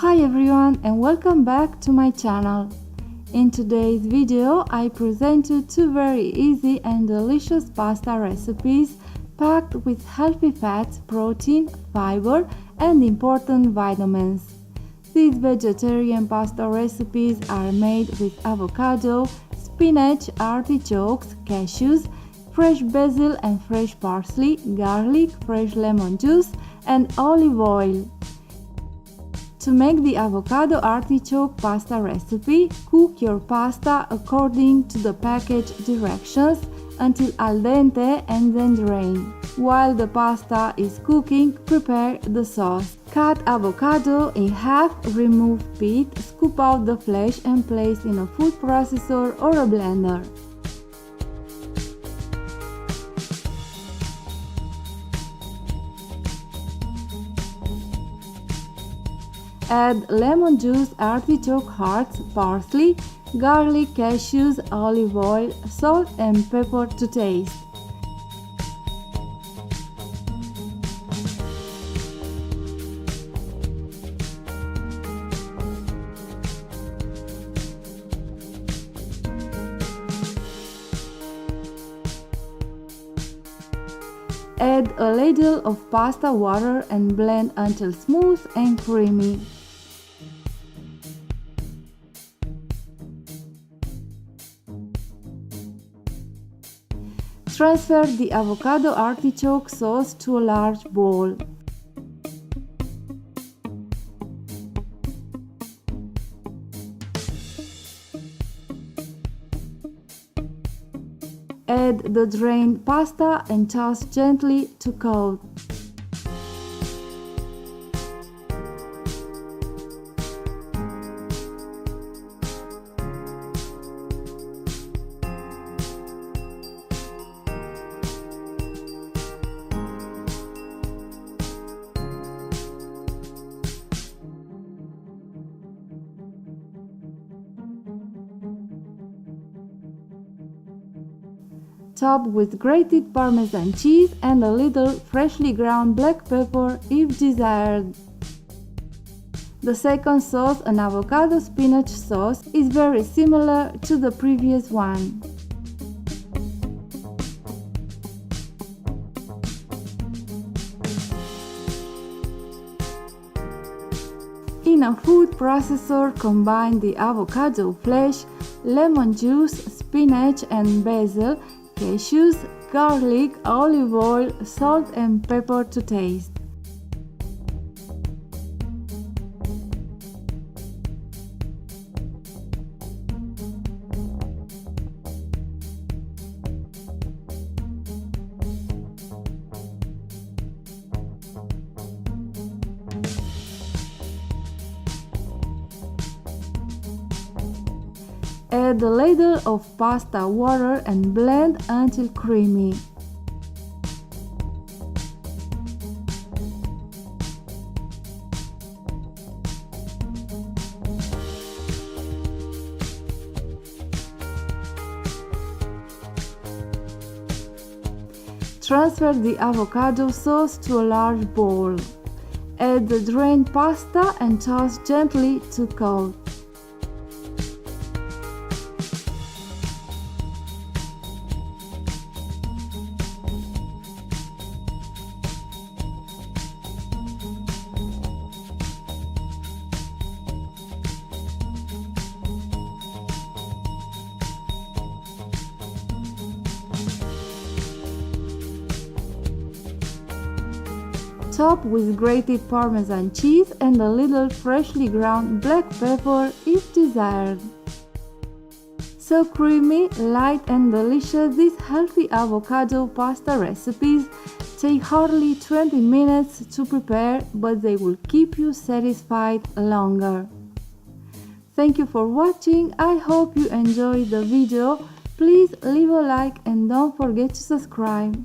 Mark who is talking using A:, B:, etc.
A: Hi everyone and welcome back to my channel. In today's video I present you two very easy and delicious pasta recipes packed with healthy fats, protein, fiber and important vitamins. These vegetarian pasta recipes are made with avocado, spinach, artichokes, cashews, fresh basil and fresh parsley, garlic, fresh lemon juice and olive oil. To make the avocado artichoke pasta recipe, cook your pasta according to the package directions until al dente and then drain. While the pasta is cooking, prepare the sauce. Cut avocado in half, remove pit, scoop out the flesh and place in a food processor or a blender. Add lemon juice, artichoke hearts, parsley, garlic, cashews, olive oil, salt and pepper to taste. Add a ladle of pasta water and blend until smooth and creamy. Transfer the avocado artichoke sauce to a large bowl. Add the drained pasta and toss gently to coat. Top with grated Parmesan cheese and a little freshly ground black pepper if desired. The second sauce, an avocado spinach sauce, is very similar to the previous one. In a food processor, combine the avocado flesh, lemon juice, spinach and basil, cashews, garlic, olive oil, salt and pepper to taste. Add a ladle of pasta water and blend until creamy. Transfer the avocado sauce to a large bowl. Add the drained pasta and toss gently to coat. Top with grated Parmesan cheese and a little freshly ground black pepper if desired. So creamy, light and delicious, these healthy avocado pasta recipes take hardly 20 minutes to prepare, but they will keep you satisfied longer. Thank you for watching. I hope you enjoyed the video. Please leave a like and don't forget to subscribe.